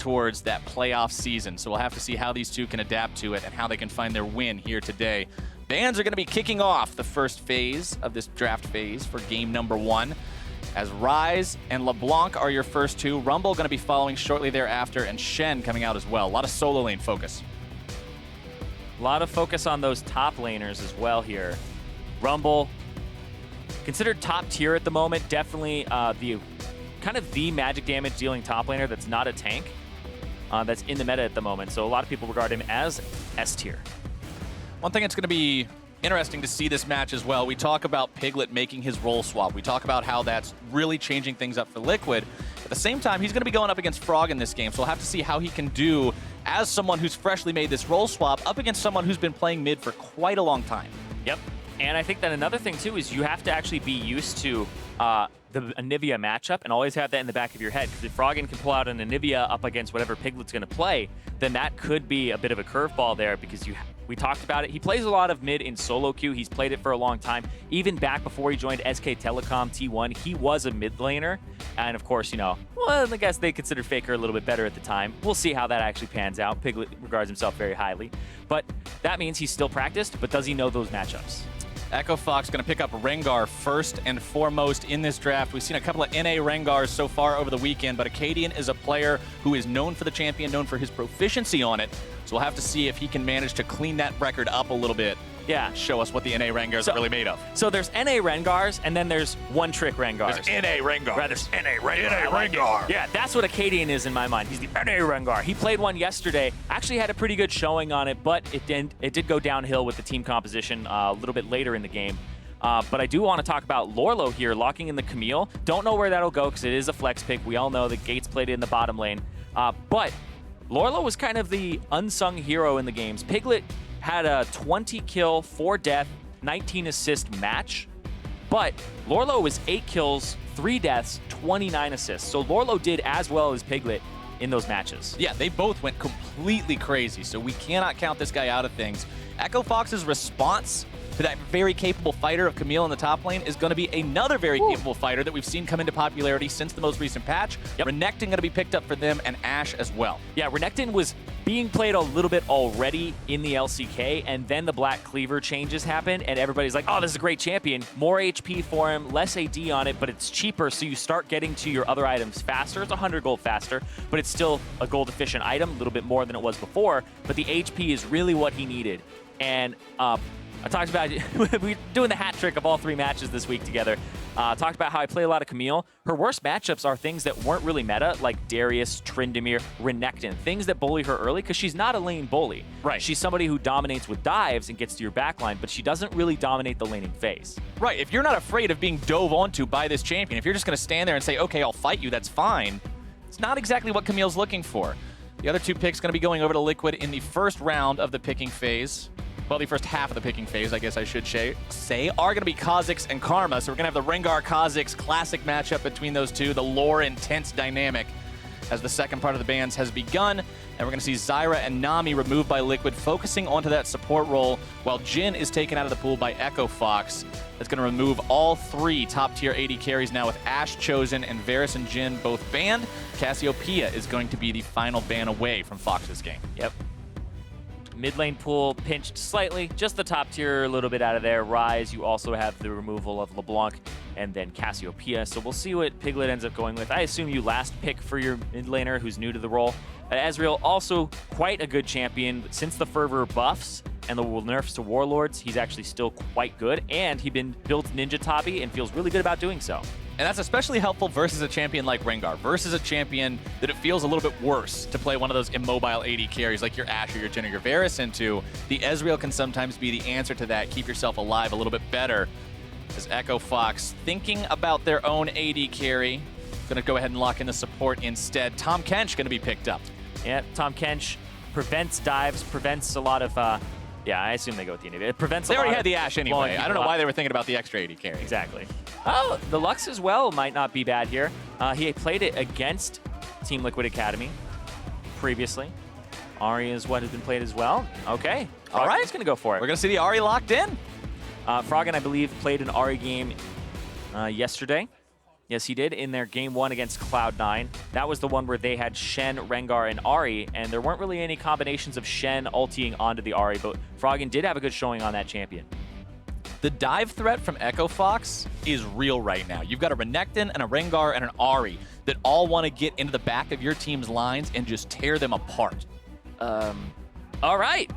towards that playoff season. So we'll have to see how these two can adapt to it and how they can find their win here today. Bans are going to be kicking off the first phase of this draft phase for game number 1. As Ryze and LeBlanc are your first two. Rumble going to be following shortly thereafter, and Shen coming out as well. A lot of solo lane focus. A lot of focus on those top laners as well here. Rumble, considered top tier at the moment, definitely the magic damage dealing top laner that's not a tank that's in the meta at the moment. So a lot of people regard him as S tier. One thing that's going to be interesting to see this match as well. We talk about Piglet making his role swap. We talk about how that's really changing things up for Liquid. At the same time, he's going to be going up against Froggen in this game, so we'll have to see how he can do as someone who's freshly made this role swap up against someone who's been playing mid for quite a long time. Yep. And I think that another thing, too, is you have to actually be used to the Anivia matchup and always have that in the back of your head. Because if Froggen can pull out an Anivia up against whatever Piglet's going to play, then that could be a bit of a curveball there because we talked about it. He plays a lot of mid in solo queue. He's played it for a long time. Even back before he joined SK Telecom T1, he was a mid laner. And of course, well, I guess they considered Faker a little bit better at the time. We'll see how that actually pans out. Piglet regards himself very highly. But that means he's still practiced, but does he know those matchups? Echo Fox going to pick up Rengar first and foremost in this draft. We've seen a couple of NA Rengars so far over the weekend, but Akaadian is a player who is known for the champion, known for his proficiency on it. So we'll have to see if he can manage to clean that record up a little bit. Yeah. Show us what the NA Rengars are really made of. So there's NA Rengars, and then there's one-trick Rengars. There's NA Rengar. Right, there's NA Rengar. Yeah, that's what Akaadian is in my mind. He's the NA Rengar. He played one yesterday. Actually had a pretty good showing on it, but it did go downhill with the team composition a little bit later in the game. But I do want to talk about Lourlo here, locking in the Camille. Don't know where that'll go because it is a flex pick. We all know that Gates played it in the bottom lane. But Lourlo was kind of the unsung hero in the games. Piglet had a 20 kill, 4 death, 19 assist match, but Lourlo was 8 kills, 3 deaths, 29 assists. So Lourlo did as well as Piglet in those matches. Yeah, they both went completely crazy, so we cannot count this guy out of things. Echo Fox's response to that very capable fighter of Camille in the top lane is going to be another very capable fighter that we've seen come into popularity since the most recent patch. Yep. Renekton going to be picked up for them, and AShe as well. Yeah, Renekton was being played a little bit already in the LCK, and then the Black Cleaver changes happened, and everybody's like, oh, this is a great champion. More HP for him, less AD on it, but it's cheaper, so you start getting to your other items faster. It's 100 gold faster, but it's still a gold-efficient item, a little bit more than it was before, but the HP is really what he needed. And I talked about we're doing the hat trick of all 3 matches this week together. Talked about how I play a lot of Camille. Her worst matchups are things that weren't really meta, like Darius, Tryndamere, Renekton, things that bully her early because she's not a lane bully. Right. She's somebody who dominates with dives and gets to your backline, but she doesn't really dominate the laning phase. Right. If you're not afraid of being dove onto by this champion, if you're just going to stand there and say, okay, I'll fight you, that's fine, it's not exactly what Camille's looking for. The other 2 picks going to be going over to Liquid in the first round of the picking phase. Well, the first half of the picking phase, I guess I should say, are going to be Kha'Zix and Karma. So we're going to have the Rengar-Kha'Zix classic matchup between those two, the lore intense dynamic as the second part of the bans has begun. And we're going to see Zyra and Nami removed by Liquid, focusing onto that support role, while Jhin is taken out of the pool by Echo Fox. That's going to remove all 3 top-tier AD carries now with AShe chosen and Varus and Jhin both banned. Cassiopeia is going to be the final ban away from Fox this game. Yep. Mid lane pool pinched slightly, just the top tier a little bit out of there. Ryze, you also have the removal of LeBlanc and then Cassiopeia. So we'll see what Piglet ends up going with. I assume you last pick for your mid laner who's new to the role. Ezreal, also quite a good champion. Since the Fervor buffs and the nerfs to Warlords, he's actually still quite good. And he's been built Ninja Tabi and feels really good about doing so. And that's especially helpful versus a champion like Rengar, versus a champion that it feels a little bit worse to play one of those immobile AD carries like your AShe or your Jhin or your Varus into. The Ezreal can sometimes be the answer to that, keep yourself alive a little bit better. As Echo Fox thinking about their own AD carry, gonna go ahead and lock in the support instead. Tahm Kench gonna be picked up. Yeah, Tahm Kench prevents dives, prevents a lot of, yeah, I assume they go with the Anivia. It prevents a lot. They already had the AShe anyway. I don't know why they were thinking about the extra AD carry. Exactly. Oh, the Lux as well might not be bad here. He played it against Team Liquid Academy previously. Ahri is what has been played as well. Okay. All right. He's going to go for it. We're going to see the Ahri locked in. Froggen, I believe, played an Ahri game yesterday. Yes, he did in their game 1 against Cloud9. That was the one where they had Shen, Rengar, and Ahri, and there weren't really any combinations of Shen ultiing onto the Ahri, but Froggen did have a good showing on that champion. The dive threat from Echo Fox is real right now. You've got a Renekton and a Rengar and an Ahri that all want to get into the back of your team's lines and just tear them apart. All right.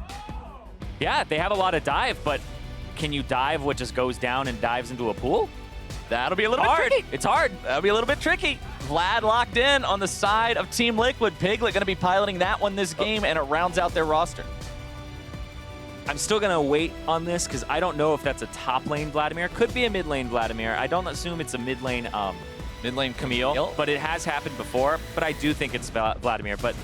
Yeah, they have a lot of dive, but can you dive what just goes down and dives into a pool? That'll be a little bit tricky. It's hard. That'll be a little bit tricky. Vlad locked in on the side of Team Liquid. Piglet going to be piloting that one this game, and it rounds out their roster. I'm still going to wait on this because I don't know if that's a top lane Vladimir. Could be a mid lane Vladimir. I don't assume it's a mid lane Camille, but it has happened before. But I do think it's Vladimir. But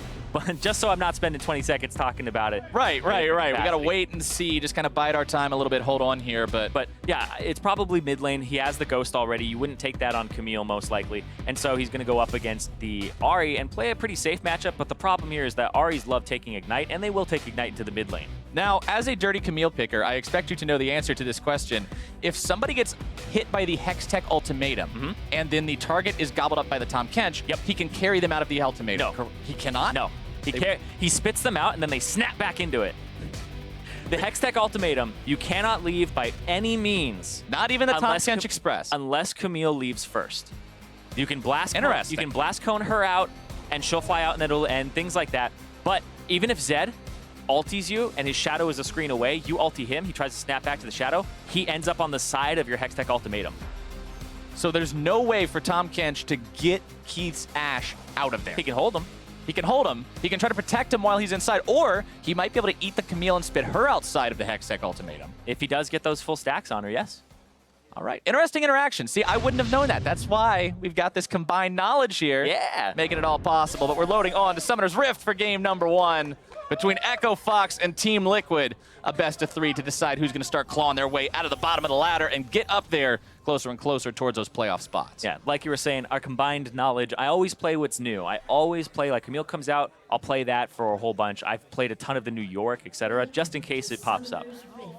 just so I'm not spending 20 seconds talking about it. Right. We got to wait and see, just kind of bide our time a little bit, hold on here. But yeah, it's probably mid lane. He has the Ghost already. You wouldn't take that on Camille most likely. And so he's going to go up against the Ahri and play a pretty safe matchup. But the problem here is that Ahris love taking Ignite, and they will take Ignite into the mid lane. Now, as a dirty Camille picker, I expect you to know the answer to this question. If somebody gets hit by the Hextech ultimatum, and then the target is gobbled up by the Tahm Kench, he can carry them out of the ultimatum. No. He cannot? No. He spits them out, and then they snap back into it. The Hextech ultimatum, you cannot leave by any means. Not even the Tahm Kench Express. Unless Camille leaves first. You can blast Interesting. You can blast cone her out, and she'll fly out, and it'll end, things like that. But even if Zed ulties you and his shadow is a screen away, you ulti him, he tries to snap back to the shadow, he ends up on the side of your Hextech ultimatum. So there's no way for Tahm Kench to get Keith's Ashe out of there. He can hold him. He can hold him. He can try to protect him while he's inside, or he might be able to eat the Camille and spit her outside of the Hextech ultimatum. If he does get those full stacks on her, yes. All right. Interesting interaction. See, I wouldn't have known that. That's why we've got this combined knowledge here. Yeah. Making it all possible. But we're loading on to Summoner's Rift for game number 1 between Echo Fox and Team Liquid. A best of 3 to decide who's going to start clawing their way out of the bottom of the ladder and get up there closer and closer towards those playoff spots. Yeah, like you were saying, our combined knowledge, I always play what's new. I always play, like Camille comes out, I'll play that for a whole bunch. I've played a ton of the New York, etc., just in case it pops up.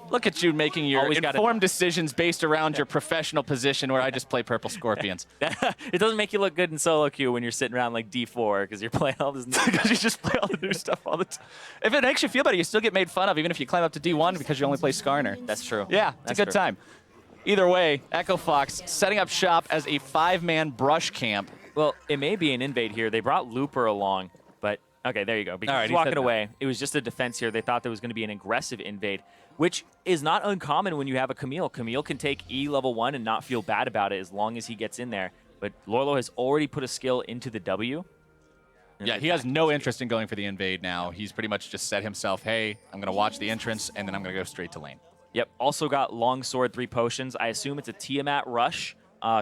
Look at you making your informed decisions based around your professional position, where I just play Purple Scorpions. It doesn't make you look good in solo queue when you're sitting around like D4 because you're playing all this new because you just play all the new stuff all the time. If it makes you feel better, you still get made fun of, even if you climb up to D1 because you only play Skarner. That's true. Yeah, it's a good time. Either way, Echo Fox setting up shop as a 5-man brush camp. Well, it may be an invade here. They brought Looper along, but okay, there you go. Because he's walking away. It was just a defense here. They thought there was going to be an aggressive invade, which is not uncommon when you have a Camille. Camille can take E level 1 and not feel bad about it as long as he gets in there. But Lourlo has already put a skill into the W. Yeah, he has no interest in going for the invade now. He's pretty much just said himself, hey, I'm going to watch the entrance, and then I'm going to go straight to lane. Yep, also got Longsword 3 potions. I assume it's a Tiamat rush.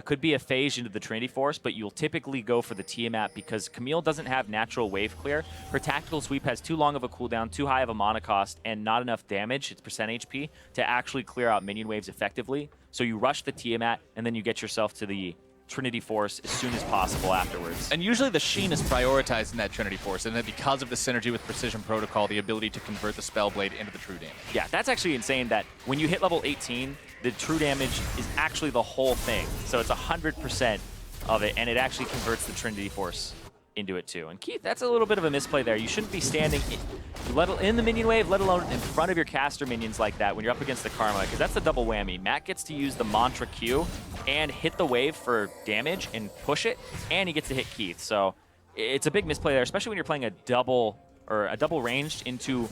Could be a phase into the Trinity Force, but you'll typically go for the Tiamat because Camille doesn't have natural wave clear. Her tactical sweep has too long of a cooldown, too high of a mana cost, and not enough damage, it's percent HP, to actually clear out minion waves effectively. So you rush the Tiamat, and then you get yourself to the Trinity Force as soon as possible afterwards. And usually the Sheen is prioritized in that Trinity Force, and then because of the synergy with Precision Protocol, the ability to convert the Spellblade into the true damage. Yeah, that's actually insane that when you hit level 18, the true damage is actually the whole thing. So it's 100% of it, and it actually converts the Trinity Force into it too. And Keith, that's a little bit of a misplay there. You shouldn't be standing in the minion wave, let alone in front of your caster minions like that when you're up against the Karma, because that's a double whammy. Matt gets to use the Mantra Q and hit the wave for damage and push it, and he gets to hit Keith. So it's a big misplay there, especially when you're playing a double ranged into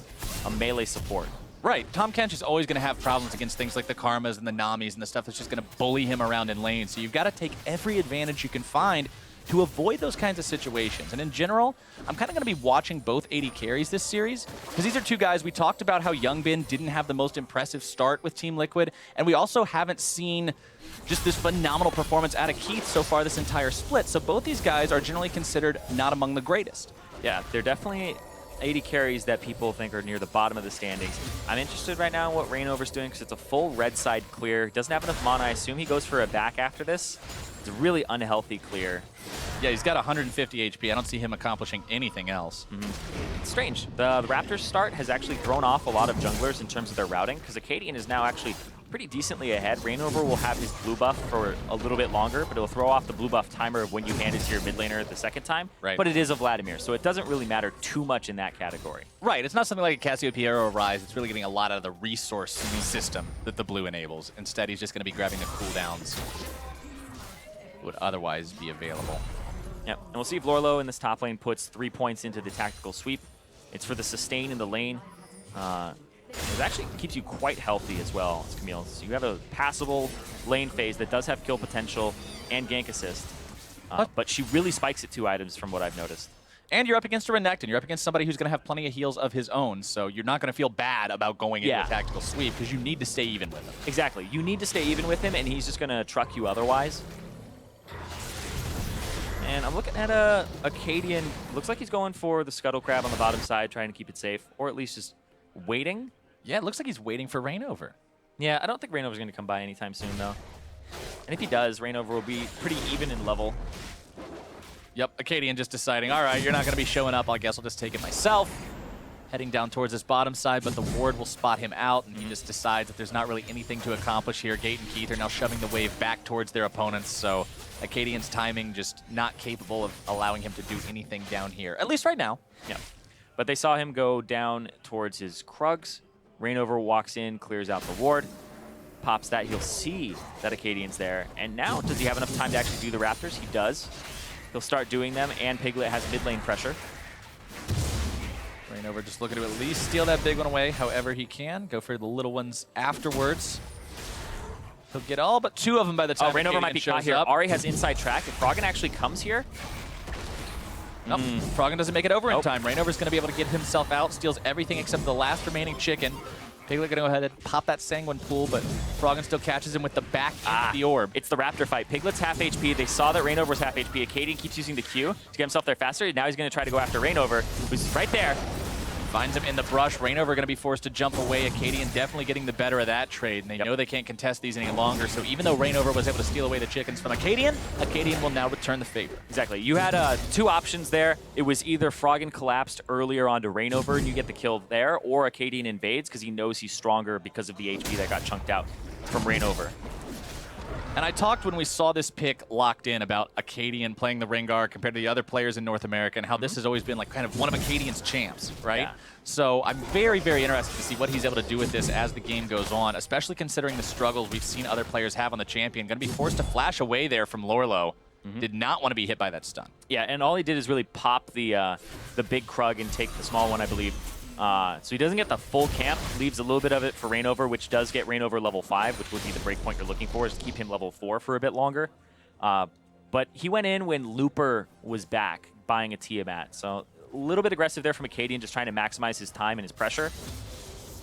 a melee support. Right. Tahm Kench is always going to have problems against things like the Karmas and the Namis and the stuff that's just going to bully him around in lane. So you've got to take every advantage you can find to avoid those kinds of situations. And in general, I'm kind of going to be watching both AD carries this series, because these are two guys. We talked about how Youngbin didn't have the most impressive start with Team Liquid, and we also haven't seen just this phenomenal performance out of Keith so far this entire split. So both these guys are generally considered not among the greatest. Yeah, they're definitely AD carries that people think are near the bottom of the standings. I'm interested right now in what ReignOver's doing because it's a full red side clear. He doesn't have enough mana. I assume he goes for a back after this. It's a really unhealthy clear. Yeah, he's got 150 HP. I don't see him accomplishing anything else. It's strange. The Raptors start has actually thrown off a lot of junglers in terms of their routing because Akaadian is now actually pretty decently ahead. ReignOver will have his blue buff for a little bit longer, but it'll throw off the blue buff timer of when you hand it to your mid laner the second time. Right. But it is a Vladimir, so it doesn't really matter too much in that category. Right, it's not something like a Cassiopeia or a Ryze. It's really getting a lot out of the resource system that the blue enables. Instead, he's just going to be grabbing the cooldowns that would otherwise be available. Yep, and we'll see if Lourlo in this top lane puts 3 points into the tactical sweep. It's for the sustain in the lane. It actually keeps you quite healthy as well, as Camille. So you have a passable lane phase that does have kill potential and gank assist. But she really spikes at 2 items from what I've noticed. And you're up against a Renekton. You're up against somebody who's going to have plenty of heals of his own, so you're not going to feel bad about going into a tactical sweep because you need to stay even with him. Exactly. You need to stay even with him, and he's just going to truck you otherwise. And I'm looking at Akaadian. Looks like he's going for the Scuttle Crab on the bottom side, trying to keep it safe, or at least just waiting. Yeah, it looks like he's waiting for ReignOver. Yeah, I don't think ReignOver's going to come by anytime soon, though. And if he does, ReignOver will be pretty even in level. Yep, Akaadian just deciding, all right, you're not going to be showing up. I guess I'll just take it myself. Heading down towards this bottom side, but the ward will spot him out, and he just decides that there's not really anything to accomplish here. Gate and Keith are now shoving the wave back towards their opponents, so Akaadian's timing just not capable of allowing him to do anything down here, at least right now. Yeah, but they saw him go down towards his Krugs. ReignOver walks in, clears out the ward, pops that. He'll see that Akaadian's there, and now does he have enough time to actually do the Raptors? He does. He'll start doing them, and Piglet has mid lane pressure. ReignOver just looking to at least steal that big one away however he can. Go for the little ones afterwards. He'll get all but 2 of them by the time ReignOver might be caught here. up. Ahri has inside track. If Froggen actually comes here... Nope, Froggen doesn't make it over in time. ReignOver's going to be able to get himself out, steals everything except the last remaining chicken. Piglet going to go ahead and pop that Sanguine Pool, but Froggen still catches him with the back end of the orb. It's the Raptor fight. Piglet's half HP. They saw that ReignOver was half HP. Akaadian keeps using the Q to get himself there faster. Now he's going to try to go after ReignOver, who's right there. Finds him in the brush. ReignOver going to be forced to jump away. Akaadian definitely getting the better of that trade, and they know they can't contest these any longer. So even though ReignOver was able to steal away the chickens from Akaadian, Akaadian will now return the favor. Exactly. You had 2 options there. It was either Froggen collapsed earlier onto ReignOver and you get the kill there, or Akaadian invades because he knows he's stronger because of the HP that got chunked out from ReignOver. And I talked when we saw this pick locked in about Akaadian playing the Rengar compared to the other players in North America and how this has always been like kind of one of Akaadian's champs, right? Yeah. So I'm very, very interested to see what he's able to do with this as the game goes on, especially considering the struggles we've seen other players have on the champion. Going to be forced to flash away there from Lourlo. Did not want to be hit by that stun. Yeah, and all he did is really pop the big Krug and take the small one, I believe. So he doesn't get the full camp, leaves a little bit of it for ReignOver, which does get ReignOver level 5, which would be the breakpoint you're looking for, is to keep him level 4 for a bit longer. But he went in when Looper was back, buying a Tiamat. So a little bit aggressive there from Akaadian, just trying to maximize his time and his pressure.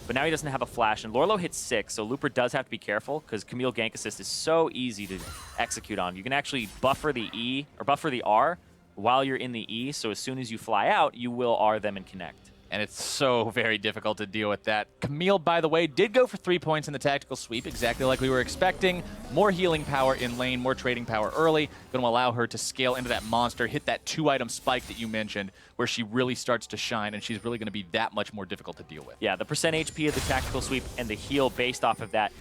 But now he doesn't have a flash, and Lourlo hits 6, so Looper does have to be careful, because Camille gank assist is so easy to execute on. You can actually buffer the E, or buffer the R, while you're in the E, so as soon as you fly out, you will R them and connect. And it's so very difficult to deal with that. Camille, by the way, did go for 3 points in the tactical sweep, exactly like we were expecting. More healing power in lane, more trading power early. Going to allow her to scale into that monster, hit that 2-item spike that you mentioned, where she really starts to shine, and she's really going to be that much more difficult to deal with. Yeah, the percent HP of the tactical sweep and the heal based off of that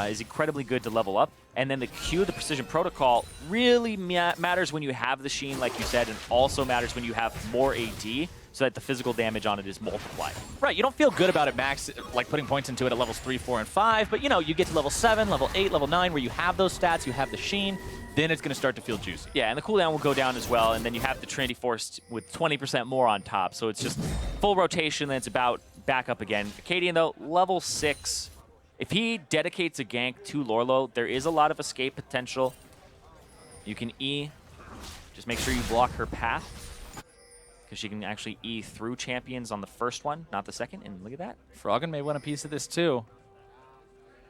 is incredibly good to level up. And then the Q, the Precision Protocol, really matters when you have the Sheen, like you said, and also matters when you have more AD, so that the physical damage on it is multiplied. Right, you don't feel good about it max, like putting points into it at levels 3, 4, and 5, but you know, you get to level 7, level 8, level 9, where you have those stats, you have the Sheen, then it's going to start to feel juicy. Yeah, and the cooldown will go down as well, and then you have the Trinity Force with 20% more on top, so it's just full rotation, then it's about back up again. Akaadian, though, level 6. If he dedicates a gank to Lourlo, there is a lot of escape potential. You can E, just make sure you block her path, because she can actually E through champions on the first one, not the second, and look at that. Froggen may want a piece of this too.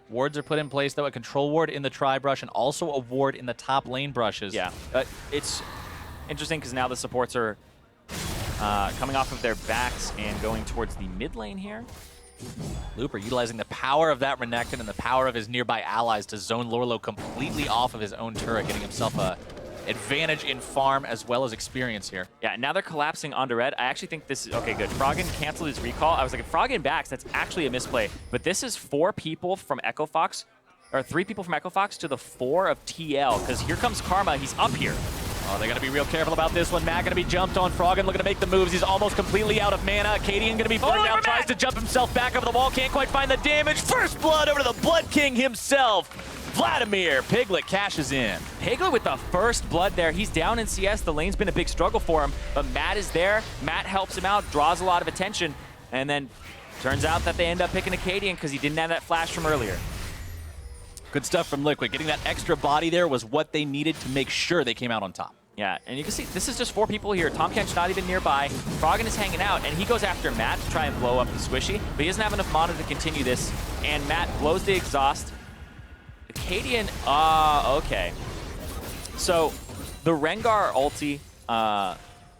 Wards are put in place, though, a control ward in the tri-brush and also a ward in the top lane brushes. Yeah, it's interesting because now the supports are coming off of their backs and going towards the mid lane here. Looper utilizing the power of that Renekton and the power of his nearby allies to zone Lourlo completely off of his own turret, getting himself a advantage in farm as well as experience here. Yeah, and now they're collapsing onto red. I actually think this is, okay, good. Froggen canceled his recall. I was like, if Froggen backs, that's actually a misplay. But this is 4 people from Echo Fox or 3 people from Echo Fox to the 4 of TL, because here comes Karma. He's up here. Oh, they got to be real careful about this one. Matt going to be jumped on. Froggen looking to make the moves. He's almost completely out of mana. Akaadian going to be burned down. Tries to jump himself back over the wall. Can't quite find the damage. First blood over to the Blood King himself. Vladimir. Piglet cashes in. Piglet with the first blood there. He's down in CS. The lane's been a big struggle for him, but Matt is there. Matt helps him out, draws a lot of attention, and then turns out that they end up picking Akaadian because he didn't have that flash from earlier. Good stuff from Liquid. Getting that extra body there was what they needed to make sure they came out on top. Yeah, and you can see this is just 4 people here. Tahm Kench not even nearby. Froggen is hanging out, and he goes after Matt to try and blow up the squishy, but he doesn't have enough mana to continue this, and Matt blows the exhaust. Akaadian, okay. So the Rengar ulti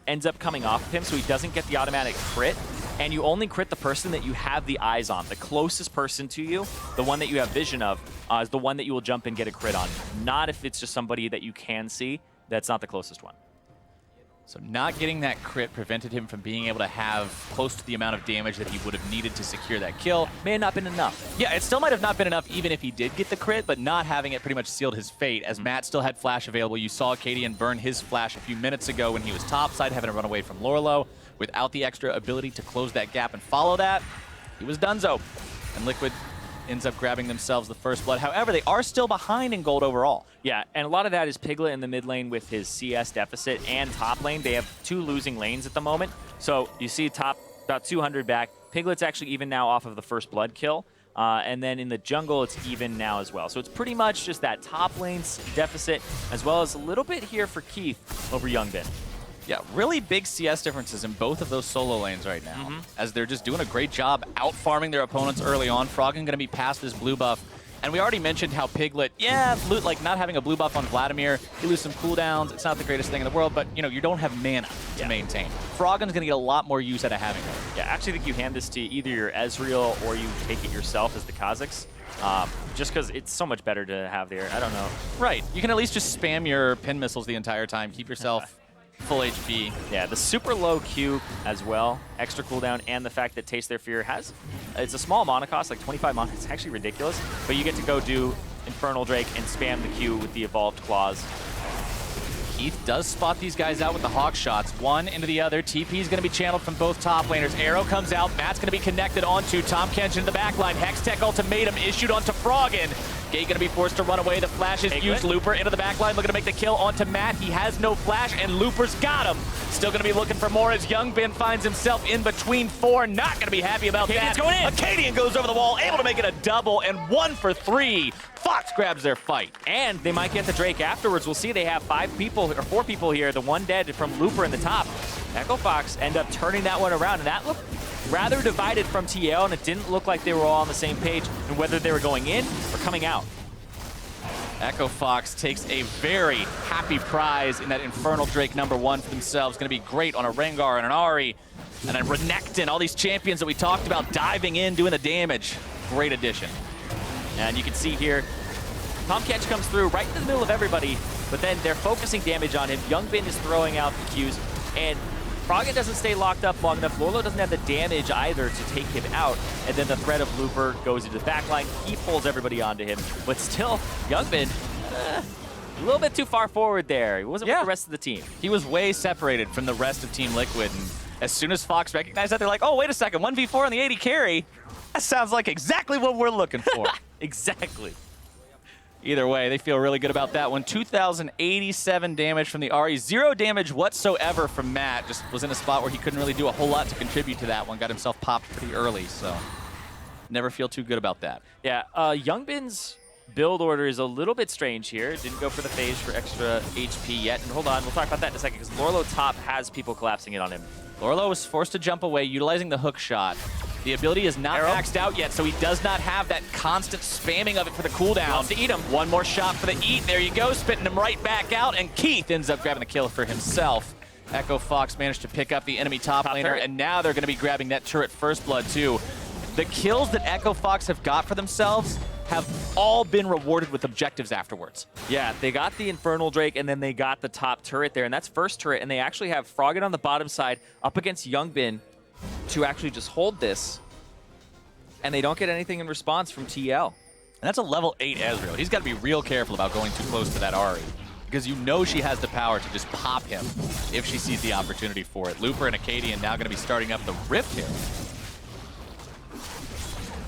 ends up coming off of him, so he doesn't get the automatic crit, and you only crit the person that you have the eyes on. The closest person to you, the one that you have vision of, is the one that you will jump and get a crit on. Not if it's just somebody that you can see. That's not the closest one. So not getting that crit prevented him from being able to have close to the amount of damage that he would have needed to secure that kill. May have not been enough. Yeah, it still might have not been enough even if he did get the crit, but not having it pretty much sealed his fate as Matt still had flash available. You saw Akaadian burn his flash a few minutes ago when he was topside, having to run away from Lourlo. Without the extra ability to close that gap and follow that, he was donezo. And Liquid ends up grabbing themselves the first blood. However, they are still behind in gold overall. Yeah, and a lot of that is Piglet in the mid lane with his CS deficit, and top lane. They have 2 losing lanes at the moment. So you see top about 200 back. Piglet's actually even now off of the first blood kill. And then in the jungle, it's even now as well. So it's pretty much just that top lane's deficit, as well as a little bit here for Keith over Youngbin. Yeah, really big CS differences in both of those solo lanes right now, as they're just doing a great job out-farming their opponents early on. Froggen going to be past this blue buff. And we already mentioned how Piglet, like not having a blue buff on Vladimir, you lose some cooldowns. It's not the greatest thing in the world, but you don't have mana to maintain. Froggen's going to get a lot more use out of having it. Yeah, I actually think you hand this to either your Ezreal or you take it yourself as the Kha'Zix. Just because it's so much better to have there. I don't know. Right. You can at least just spam your pin missiles the entire time. Keep yourself full HP. Yeah, the super low Q as well, extra cooldown, and the fact that Taste Their Fear it's a small mana cost, like 25 mana. It's actually ridiculous, but you get to go do Infernal Drake and spam the Q with the Evolved Claws. Keith does spot these guys out with the hawk shots, one into the other. TP is going to be channeled from both top laners. Arrow comes out. Matt's going to be connected onto Tahm Kench in the backline. Hextech ultimatum issued onto Froggen. Gate going to be forced to run away. The flash is used. Looper into the backline, looking to make the kill onto Matt. He has no flash, and Looper's got him. Still going to be looking for more as Youngbin finds himself in between 4. Not going to be happy about that. Going in. Akaadian goes over the wall, able to make it a double, and 1 for 3. Fox grabs their fight. And they might get the Drake afterwards. We'll see they have 5 people, or 4 people here. The one dead from Looper in the top. Echo Fox end up turning that one around, and that looked rather divided from TL, and it didn't look like they were all on the same page and whether they were going in or coming out. Echo Fox takes a very happy prize in that Infernal Drake #1 for themselves. Going to be great on a Rengar and an Ahri and a Renekton. All these champions that we talked about diving in, doing the damage. Great addition. And you can see here, Tahm Kench comes through right in the middle of everybody, but then they're focusing damage on him. Youngbin is throwing out the Qs, and Froggen doesn't stay locked up long enough. Lourlo doesn't have the damage either to take him out, and then the threat of Looper goes into the backline. He pulls everybody onto him, but still, Youngbin, a little bit too far forward there. He wasn't with the rest of the team. He was way separated from the rest of Team Liquid, and as soon as Fox recognized that, they're like, oh, wait a second, 1v4 on the AD carry? That sounds like exactly what we're looking for. Exactly. Either way, they feel really good about that one. 2,087 damage from the Ahri. 0 damage whatsoever from Matt. Just was in a spot where he couldn't really do a whole lot to contribute to that one. Got himself popped pretty early, so never feel too good about that. Yeah, Youngbin's build order is a little bit strange here. Didn't go for the phase for extra HP yet. And hold on, we'll talk about that in a second, because Lourlo top has people collapsing in on him. Lourlo was forced to jump away, utilizing the hook shot. The ability is not maxed out yet, so he does not have that constant spamming of it for the cooldown. Wants to eat him. One more shot for the eat. There you go, spitting him right back out, and Keith ends up grabbing the kill for himself. Echo Fox managed to pick up the enemy top laner, turret. and now they're going to be grabbing that turret first blood too. The kills that Echo Fox have got for themselves have all been rewarded with objectives afterwards. Yeah, they got the Infernal Drake, and then they got the top turret there, and that's first turret, and they actually have Froggen on the bottom side up against Youngbin to actually just hold this, and they don't get anything in response from TL. And that's a level 8 Ezreal. He's got to be real careful about going too close to that Ahri, because you know she has the power to just pop him if she sees the opportunity for it. Looper and Akaadian now going to be starting up the Rift Herald.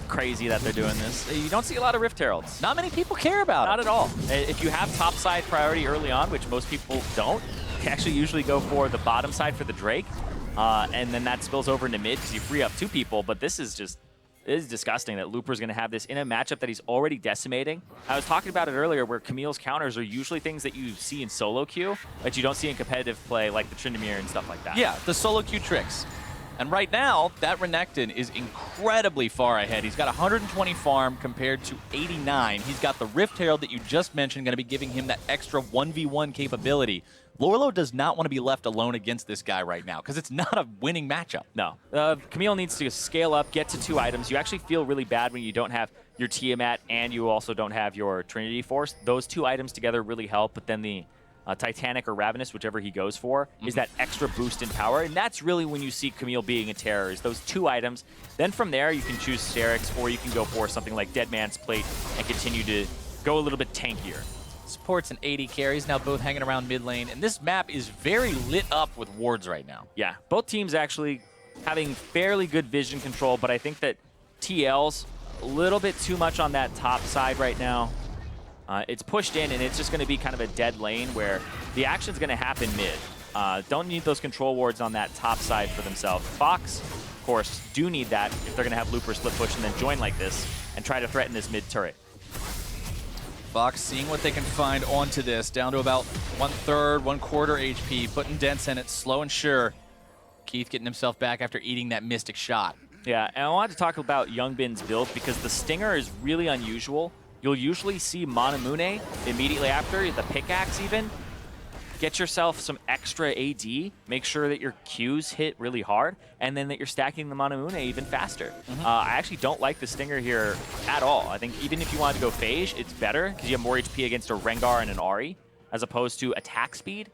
Crazy that they're doing this. You don't see a lot of Rift Heralds. Not many people care about it. Not at all. If you have top side priority early on, which most people don't, they actually usually go for the bottom side for the Drake, and then that spills over into mid because you free up 2 people, but this is just... It is disgusting that Looper's going to have this in a matchup that he's already decimating. I was talking about it earlier where Camille's counters are usually things that you see in solo queue that you don't see in competitive play like the Tryndamere and stuff like that. Yeah, the solo queue tricks. And right now, that Renekton is incredibly far ahead. He's got 120 farm compared to 89. He's got the Rift Herald that you just mentioned, going to be giving him that extra 1v1 capability. Lourlo does not want to be left alone against this guy right now because it's not a winning matchup. No. Camille needs to scale up, get to 2 items. You actually feel really bad when you don't have your Tiamat and you also don't have your Trinity Force. Those 2 items together really help, but then the Titanic or Ravenous, whichever he goes for, is that extra boost in power, and that's really when you see Camille being a terror, is those 2 items. Then from there, you can choose Syrinx, or you can go for something like Dead Man's Plate and continue to go a little bit tankier. Supports and AD carries now both hanging around mid lane, and this map is very lit up with wards right now. Yeah, both teams actually having fairly good vision control, but I think that TL's a little bit too much on that top side right now. It's pushed in, and it's just going to be kind of a dead lane where the action's going to happen mid. Don't need those control wards on that top side for themselves. Fox, of course, do need that if they're going to have Looper split push and then join like this and try to threaten this mid turret. Fox seeing what they can find onto this, down to about 1/3, 1/4 HP, putting dents in it, slow and sure. Keith getting himself back after eating that Mystic shot. Yeah, and I wanted to talk about Youngbin's build because the Stinger is really unusual. You'll usually see Manamune immediately after, the pickaxe even. Get yourself some extra AD, make sure that your Qs hit really hard, and then that you're stacking the Manamune even faster. I actually don't like the Stinger here at all. I think even if you wanted to go Phage, it's better because you have more HP against a Rengar and an Ahri, as opposed to attack speed.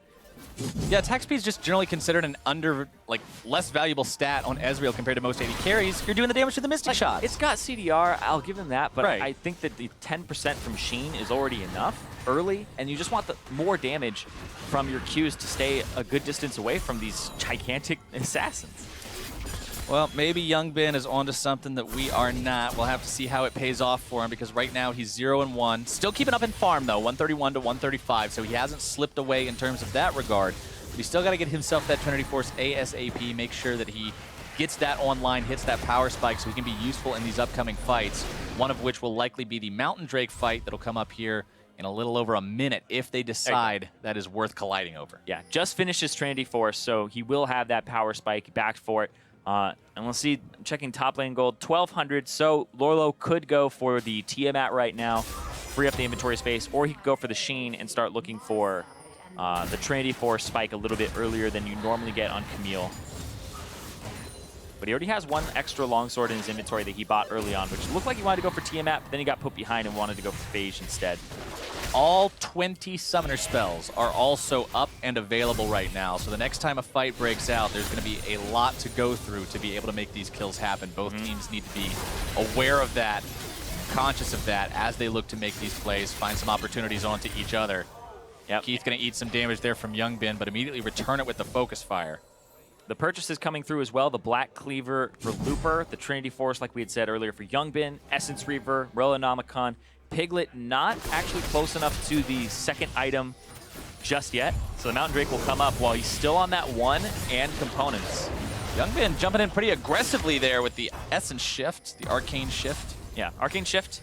Yeah, attack speed is just generally considered an less valuable stat on Ezreal compared to most AD carries. You're doing the damage to the Mystic shots. It's got CDR, I'll give them that, but right. I think that the 10% from Sheen is already enough early, and you just want the more damage from your Qs to stay a good distance away from these gigantic assassins. Well, maybe Youngbin is onto something that we are not. We'll have to see how it pays off for him because right now he's 0-1. Still keeping up in farm though, 131 to 135, so he hasn't slipped away in terms of that regard. But he's still got to get himself that Trinity Force ASAP, make sure that he gets that online, hits that power spike so he can be useful in these upcoming fights, one of which will likely be the Mountain Drake fight that'll come up here in a little over a minute if they decide that is worth colliding over. Yeah, just finished his Trinity Force, so he will have that power spike back for it. And we'll see, checking top lane gold, 1,200, so Lourlo could go for the Tiamat right now, free up the inventory space, or he could go for the Sheen and start looking for the Trinity Force spike a little bit earlier than you normally get on Camille. But he already has 1 extra longsword in his inventory that he bought early on, which looked like he wanted to go for Tiamat, but then he got put behind and wanted to go for Phage instead. All 20 summoner spells are also up and available right now, so the next time a fight breaks out, there's going to be a lot to go through to be able to make these kills happen. Both teams need to be aware of that, conscious of that, as they look to make these plays, find some opportunities onto each other. Yep. Keith's going to eat some damage there from Youngbin, but immediately return it with the Focus Fire. The purchases coming through as well, the Black Cleaver for Looper, the Trinity Force, like we had said earlier, for Youngbin, Essence Reaver, Rollanonomicon, Piglet not actually close enough to the second item just yet, so the Mountain Drake will come up while he's still on that 1 and components. Youngbin jumping in pretty aggressively there with the Essence Shift, the Arcane Shift. Yeah, Arcane Shift,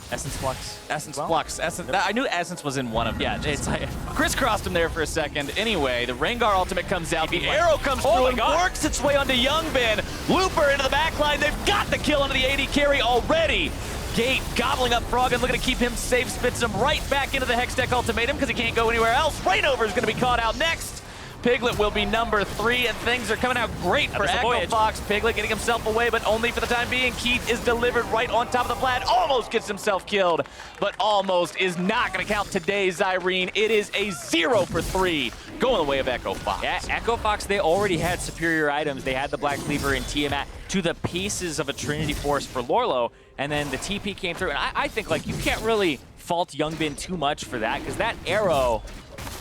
Essence Flux. Essence Flux. I knew Essence was in one of them. Yeah, it's like, crisscrossed him there for a second. Anyway, the Rengar ultimate comes out. The arrow comes through and works its way onto Youngbin. Looper into the backline. They've got the kill onto the AD carry already. Gate gobbling up Froggen, looking to keep him safe, spits him right back into the Hextech ultimatum because he can't go anywhere else. ReignOver is going to be caught out next. Piglet will be number 3, and things are coming out great for Echo Fox. Piglet getting himself away, but only for the time being. Keith is delivered right on top of the Vlad. Almost gets himself killed, but almost is not going to count today, Zirene. It is a 0 for 3 going the way of Echo Fox. Yeah, Echo Fox, they already had superior items. They had the Black Cleaver and Tiamat to the pieces of a Trinity Force for Lourlo, and then the TP came through. And I think, like, you can't really fault Youngbin too much for that, because that arrow,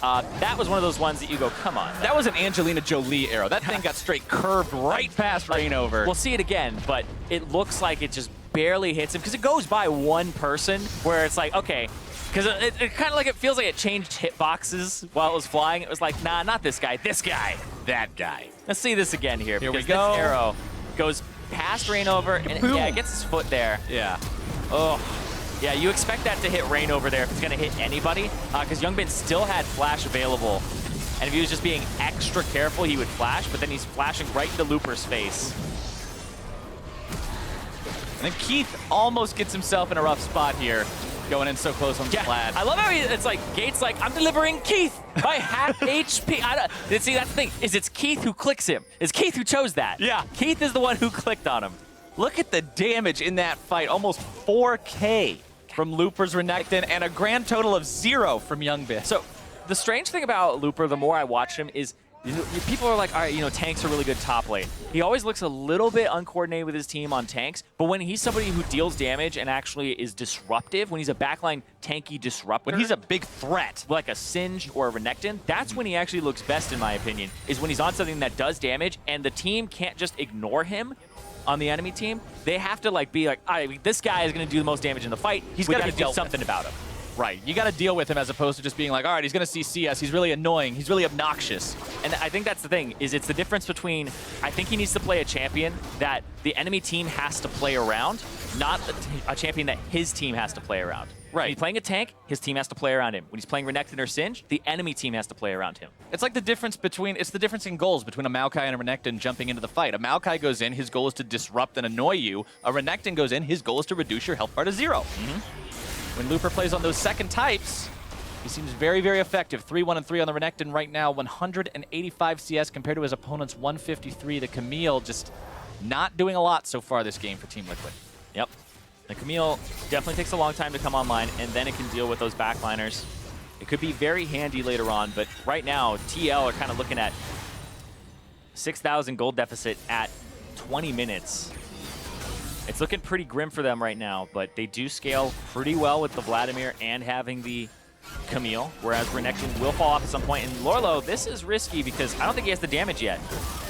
that was one of those ones that you go, come on. That was an Angelina Jolie arrow. That thing got straight curved right past ReignOver. We'll see it again, but it looks like it just barely hits him, because it goes by one person where it's like, okay, because it kind of like, it feels like it changed hitboxes while it was flying. It was like, nah, not this guy, that guy. Let's see this again here. Here we This go. arrow goes past ReignOver, and yeah, it gets his foot there. Yeah. Oh. Yeah, you expect that to hit ReignOver there if it's going to hit anybody, because Youngbin still had flash available. And if he was just being extra careful, he would flash, but then he's flashing right into Looper's face. And then Keith almost gets himself in a rough spot here, going in so close on Vlad. I love how it's like, Gates like, I'm delivering Keith by half HP. See, that's the thing, is it's Keith who clicks him. It's Keith who chose that. Yeah. Keith is the one who clicked on him. Look at the damage in that fight. Almost 4K from Looper's Renekton and a grand total of 0 from Youngbin. So the strange thing about Looper, the more I watch him, is people are like, all right, tanks are really good top lane. He always looks a little bit uncoordinated with his team on tanks, but when he's somebody who deals damage and actually is disruptive, when he's a backline tanky disruptor, when he's a big threat, like a Singed or a Renekton, that's when he actually looks best, in my opinion, is when he's on something that does damage and the team can't just ignore him on the enemy team. They have to be like, all right, this guy is going to do the most damage in the fight. He's got to do something about him. Right, you got to deal with him as opposed to just being like, all right, he's going to see CS. He's really annoying. He's really obnoxious. And I think that's the thing, is it's the difference between, I think he needs to play a champion that the enemy team has to play around, not a champion that his team has to play around. Right. When he's playing a tank, his team has to play around him. When he's playing Renekton or Singed, the enemy team has to play around him. It's like the difference in goals between a Maokai and a Renekton jumping into the fight. A Maokai goes in, his goal is to disrupt and annoy you. A Renekton goes in, his goal is to reduce your health bar to 0. When Looper plays on those second types, he seems very, very effective. 3-1 and 3 on the Renekton right now, 185 CS compared to his opponent's 153. The Camille just not doing a lot so far this game for Team Liquid. Yep. The Camille definitely takes a long time to come online, and then it can deal with those backliners. It could be very handy later on, but right now, TL are kind of looking at 6,000 gold deficit at 20 minutes. It's looking pretty grim for them right now, but they do scale pretty well with the Vladimir and having the Camille, whereas Renekton will fall off at some point. And Lourlo, this is risky because I don't think he has the damage yet.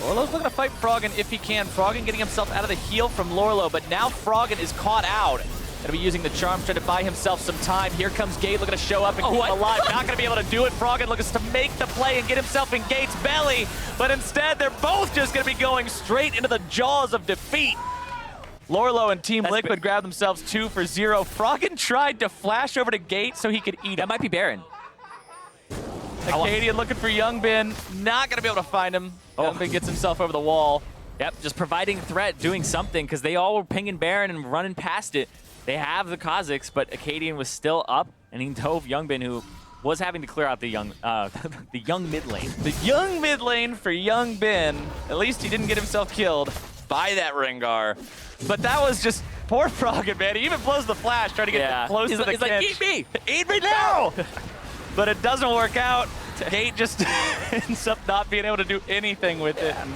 Lourlo's looking to fight Froggen if he can. Froggen getting himself out of the heal from Lourlo, but now Froggen is caught out. Gonna be using the charm, trying to buy himself some time. Here comes Gate looking to show up and keep him alive. Not gonna be able to do it. Froggen looking to make the play and get himself in Gate's belly, but instead they're both just gonna be going straight into the jaws of defeat. Lourlo and Team Liquid grab themselves 2 for 0. Froggen tried to flash over to Gate so he could eat him. That might be Baron. Akaadian looking for Youngbin. Not going to be able to find him. Youngbin gets himself over the wall. Yep, just providing threat, doing something, because they all were pinging Baron and running past it. They have the Kha'Zix, but Akaadian was still up, and he dove Youngbin, who was having to clear out the young mid lane. The young mid lane for Youngbin. At least he didn't get himself killed by that Rengar. But that was just poor Froggen, man. He even blows the flash, trying to get close to the He's like, eat me! Eat me now! But it doesn't work out. Gate just ends up not being able to do anything with it. And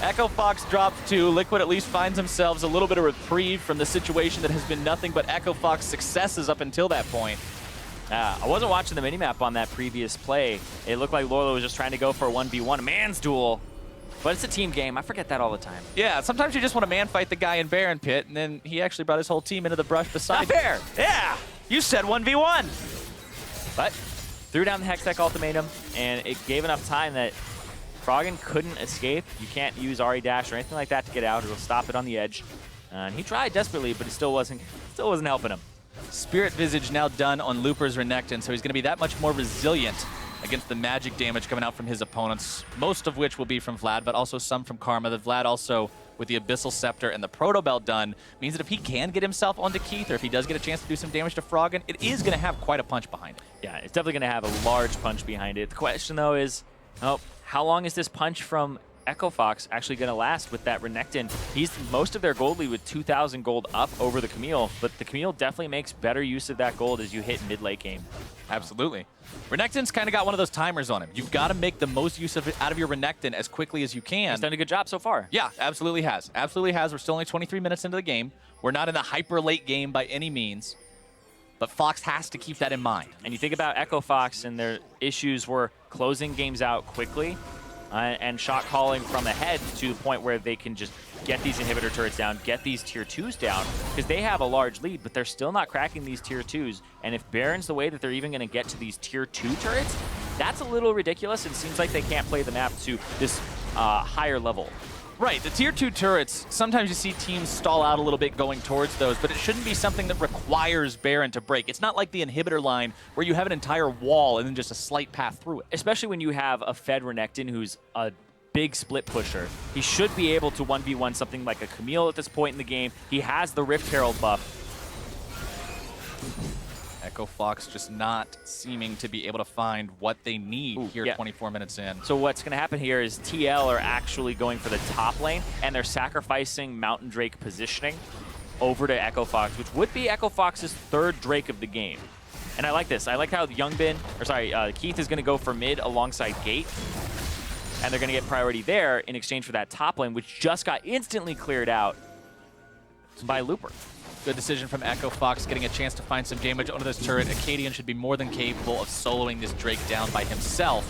Echo Fox drops 2. Liquid at least finds themselves a little bit of reprieve from the situation that has been nothing but Echo Fox successes up until that point. I wasn't watching the minimap on that previous play. It looked like Lourlo was just trying to go for a 1v1, a man's duel. But it's a team game. I forget that all the time. Yeah, sometimes you just want to man fight the guy in Baron Pit, and then he actually brought his whole team into the brush beside Not fair! Yeah! You said 1v1! But threw down the Hextech ultimatum, and it gave enough time that Froggen couldn't escape. You can't use Ahri dash or anything like that to get out. It'll stop it on the edge. And he tried desperately, but it still wasn't helping him. Spirit Visage now done on Looper's Renekton, so he's going to be that much more resilient against the magic damage coming out from his opponents, most of which will be from Vlad, but also some from Karma. The Vlad also, with the Abyssal Scepter and the Proto Belt done, means that if he can get himself onto Keith, or if he does get a chance to do some damage to Froggen, it is going to have quite a punch behind it. Yeah, it's definitely going to have a large punch behind it. The question, though, is, how long is this punch from Echo Fox actually going to last with that Renekton? He's most of their gold lead with 2,000 gold up over the Camille, but the Camille definitely makes better use of that gold as you hit mid-late game. Absolutely. Renekton's kind of got one of those timers on him. You've got to make the most use of it out of your Renekton as quickly as you can. He's done a good job so far. Yeah, absolutely has. Absolutely has. We're still only 23 minutes into the game. We're not in the hyper late game by any means, but Fox has to keep that in mind. And you think about Echo Fox and their issues were closing games out quickly and shot calling from ahead to the point where they can just get these inhibitor turrets down, get these tier 2s down, because they have a large lead, but they're still not cracking these tier 2s. And if Baron's the way that they're even going to get to these tier 2 turrets, that's a little ridiculous. It seems like they can't play the map to this higher level. Right, the tier 2 turrets, sometimes you see teams stall out a little bit going towards those, but it shouldn't be something that requires Baron to break. It's not like the inhibitor line where you have an entire wall and then just a slight path through it. Especially when you have a fed Renekton who's a big split pusher. He should be able to 1v1 something like a Camille at this point in the game. He has the Rift Herald buff. Echo Fox just not seeming to be able to find what they need here 24 minutes in. So what's going to happen here is TL are actually going for the top lane, and they're sacrificing Mountain Drake positioning over to Echo Fox, which would be Echo Fox's third Drake of the game. And I like this. I like how Youngbin, or sorry, Keith is going to go for mid alongside Gate, and they're going to get priority there in exchange for that top lane, which just got instantly cleared out by Looper. Good decision from Echo Fox, getting a chance to find some damage onto this turret. Akaadian should be more than capable of soloing this Drake down by himself.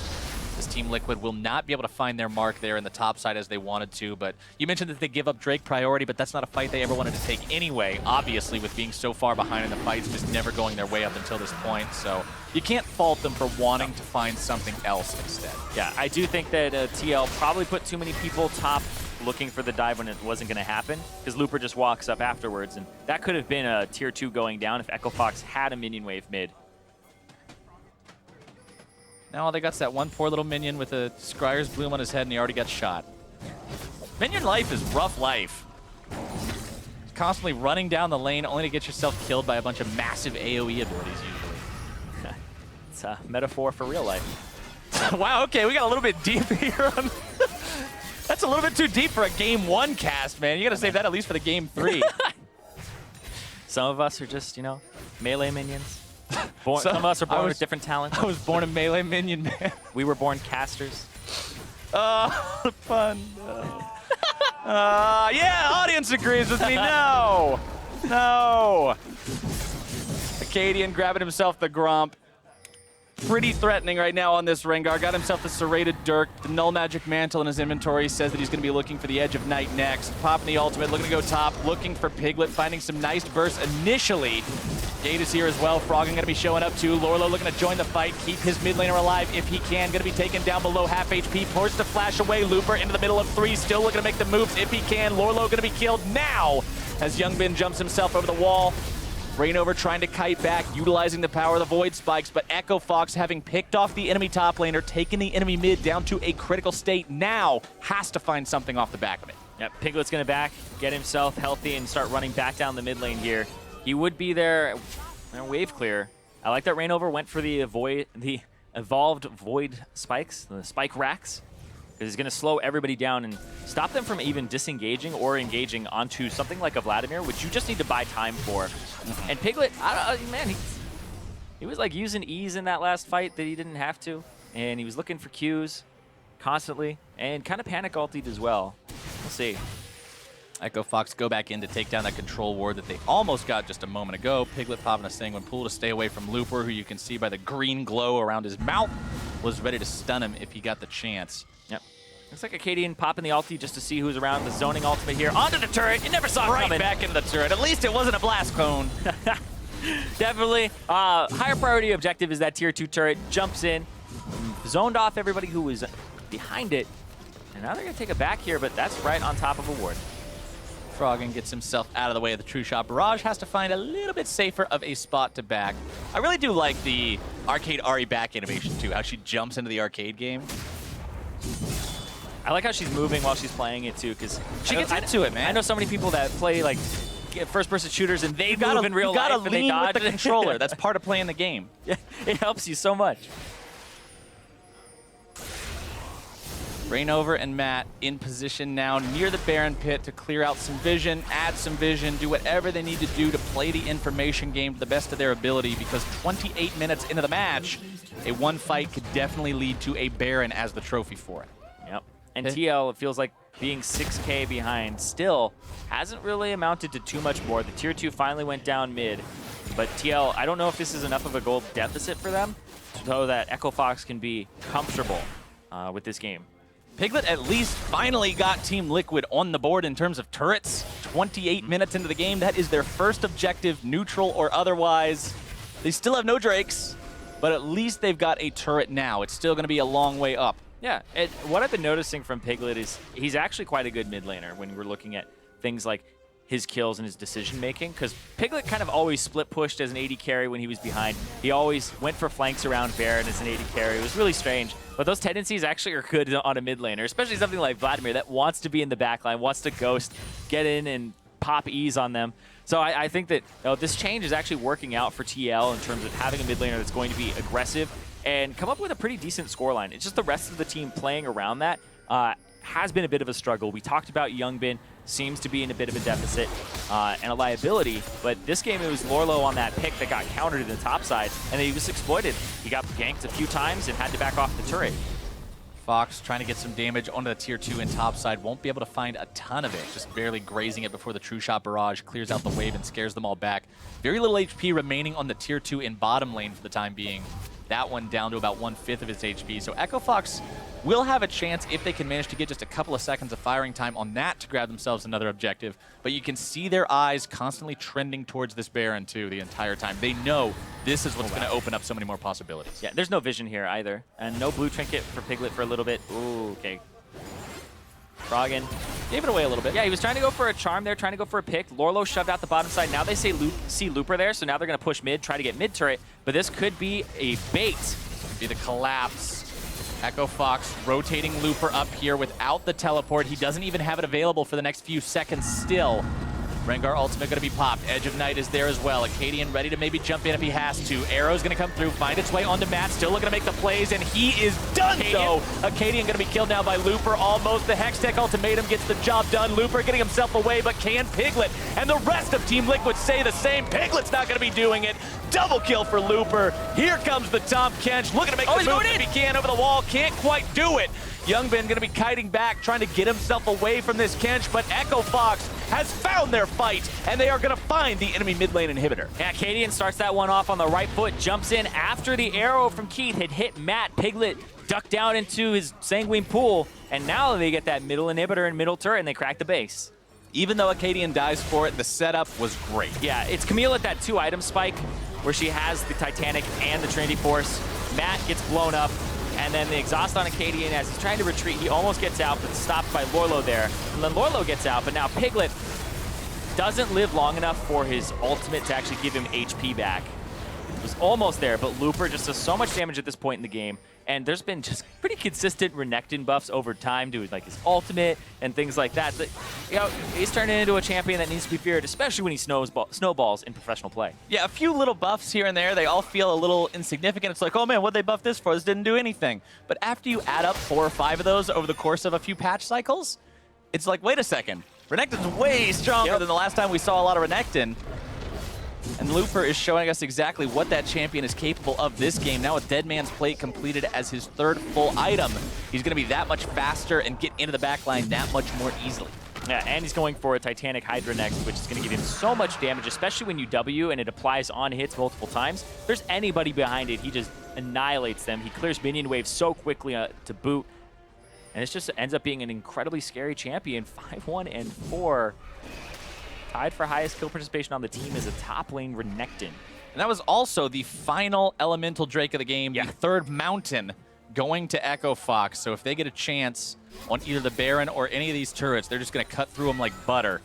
This Team Liquid will not be able to find their mark there in the top side as they wanted to, but you mentioned that they give up Drake priority, but that's not a fight they ever wanted to take anyway, obviously, with being so far behind in the fights, just never going their way up until this point. So you can't fault them for wanting to find something else instead. Yeah, I do think that TL probably put too many people top looking for the dive when it wasn't going to happen, because Looper just walks up afterwards, and that could have been a tier 2 going down if Echo Fox had a minion wave mid. Now all they got's that one poor little minion with a Scryer's Bloom on his head, and he already got shot. Minion life is rough life. Constantly running down the lane only to get yourself killed by a bunch of massive AoE abilities usually. It's a metaphor for real life. Wow, okay, we got a little bit deep here on... That's a little bit too deep for a Game 1 cast, man. You gotta save that at least for the Game 3. Some of us are just, you know, melee minions. Some of us are born with different talents. I was born a melee minion, man. We were born casters. Oh, fun. Yeah, audience agrees with me. No. No. Akaadian grabbing himself the Gromp. Pretty threatening right now on this Rengar. Got himself the Serrated Dirk, the Null Magic Mantle in his inventory. Says that he's going to be looking for the Edge of Night next. Popping the ultimate, looking to go top, looking for Piglet, finding some nice bursts initially. Gate is here as well. Froggen going to be showing up too. Lourlo looking to join the fight, keep his mid laner alive if he can. Going to be taken down below half HP. Forced to flash away. Looper into the middle of 3, still looking to make the moves if he can. Lourlo going to be killed now as Youngbin jumps himself over the wall. ReignOver trying to kite back, utilizing the power of the Void Spikes, but Echo Fox, having picked off the enemy top laner, taking the enemy mid down to a critical state, now has to find something off the back of it. Yep, Piglet's going to back, get himself healthy, and start running back down the mid lane here. He would be there, wave clear. I like that ReignOver went for the evolved Void Spikes, the Spike Racks, because he's going to slow everybody down and stop them from even disengaging or engaging onto something like a Vladimir, which you just need to buy time for. And Piglet, man, he was like using E's in that last fight that he didn't have to, and he was looking for Qs constantly, and kind of panic ultied as well. We'll see. Echo Fox go back in to take down that control ward that they almost got just a moment ago. Piglet popping a Sanguine Pool to stay away from Looper, who you can see by the green glow around his mouth, was ready to stun him if he got the chance. Yep. Looks like Akaadian popping the ulti just to see who's around. The zoning ultimate here. Onto the turret. You never saw it coming. Right back into the turret. At least it wasn't a blast cone. Definitely. Higher priority objective is that tier 2 turret. Jumps in. Zoned off everybody who was behind it. And now they're going to take it back here, but that's right on top of a ward. Froggen gets himself out of the way of the True Shot Barrage. Has to find a little bit safer of a spot to back. I really do like the arcade Ahri back animation, too. How she jumps into the arcade game. I like how she's moving while she's playing it too, because she gets into it, man. I know so many people that play like first-person shooters and they move in real life and they dodge with the controller. That's part of playing the game. Yeah, it helps you so much. ReignOver and Matt in position now near the Baron pit to clear out some vision, add some vision, do whatever they need to do to play the information game to the best of their ability, because 28 minutes into the match, a one fight could definitely lead to a Baron as the trophy for it. Yep. And TL, it feels like being 6K behind still hasn't really amounted to too much more. The tier 2 finally went down mid, but TL, I don't know if this is enough of a gold deficit for them so that Echo Fox can be comfortable with this game. Piglet at least finally got Team Liquid on the board in terms of turrets. 28 minutes into the game, that is their first objective, neutral or otherwise. They still have no Drakes, but at least they've got a turret now. It's still going to be a long way up. Yeah, what I've been noticing from Piglet is he's actually quite a good mid laner when we're looking at things like his kills and his decision making, because Piglet kind of always split pushed as an AD carry when he was behind. He always went for flanks around Baron as an AD carry. It was really strange, but those tendencies actually are good on a mid laner, especially something like Vladimir that wants to be in the backline, wants to ghost, get in and pop ease on them. So I think that this change is actually working out for TL in terms of having a mid laner that's going to be aggressive and come up with a pretty decent scoreline. It's just the rest of the team playing around that has been a bit of a struggle. We talked about Youngbin seems to be in a bit of a deficit and a liability, but this game it was Lourlo on that pick that got countered in the top side, and then he was exploited. He got ganked a few times and had to back off the turret. Fox trying to get some damage onto the tier 2 and top side. Won't be able to find a ton of it, just barely grazing it before the True Shot Barrage clears out the wave and scares them all back. Very little HP remaining on the tier 2 in bottom lane for the time being. That one down to about 1/5 of its HP. So Echo Fox will have a chance if they can manage to get just a couple of seconds of firing time on that to grab themselves another objective. But you can see their eyes constantly trending towards this Baron too the entire time. They know this is what's going to open up so many more possibilities. Yeah, there's no vision here either. And no blue trinket for Piglet for a little bit. Ooh, okay. Froggen gave it away a little bit. Yeah, he was trying to go for a charm there, trying to go for a pick. Lourlo shoved out the bottom side. Now they see Looper there, so now they're going to push mid, try to get mid turret. But this could be a bait. Be the collapse. Echo Fox rotating Looper up here without the teleport. He doesn't even have it available for the next few seconds still. Rengar ultimate going to be popped. Edge of Night is there as well. Akaadian ready to maybe jump in if he has to. Arrow's going to come through, find its way onto Matt. Still looking to make the plays, and he is done so. Akaadian going to be killed now by Looper. Almost. The Hextech ultimatum gets the job done. Looper getting himself away, but can Piglet and the rest of Team Liquid say the same? Piglet's not going to be doing it. Double kill for Looper. Here comes the Tahm Kench. Looking to make the move if he can over the wall. Can't quite do it. Youngbin going to be kiting back, trying to get himself away from this Kench, but Echo Fox has found their fight, and they are going to find the enemy mid lane inhibitor. Yeah, Akaadian starts that one off on the right foot, jumps in after the arrow from Keith had hit Matt. Piglet ducked down into his Sanguine pool, and now they get that middle inhibitor and middle turret, and they crack the base. Even though Akaadian dies for it, the setup was great. Yeah, it's Camille at that 2-item spike, where she has the Titanic and the Trinity Force. Matt gets blown up, and then the exhaust on Akaadian as he's trying to retreat. He almost gets out, but stopped by Lourlo there. And then Lourlo gets out, but now Piglet doesn't live long enough for his ultimate to actually give him HP back. It was almost there, but Looper just does so much damage at this point in the game. And there's been just pretty consistent Renekton buffs over time to like his ultimate and things like that. You know, he's turning into a champion that needs to be feared, especially when he snowballs in professional play. Yeah, a few little buffs here and there. They all feel a little insignificant. It's like, oh man, what'd they buff this for? This didn't do anything. But after you add up 4 or 5 of those over the course of a few patch cycles, it's like, wait a second. Renekton's way stronger than the last time we saw a lot of Renekton. And Looper is showing us exactly what that champion is capable of this game. Now with Dead Man's Plate completed as his 3rd full item, he's going to be that much faster and get into the backline that much more easily. Yeah, and he's going for a Titanic Hydra next, which is going to give him so much damage, especially when you W and it applies on hits multiple times. If there's anybody behind it, he just annihilates them. He clears minion waves so quickly to boot. And it just ends up being an incredibly scary champion. 5-1-4. Tied for highest kill participation on the team is a top lane Renekton. And that was also the final elemental Drake of the game, the 3rd mountain going to Echo Fox. So if they get a chance on either the Baron or any of these turrets, they're just going to cut through them like butter.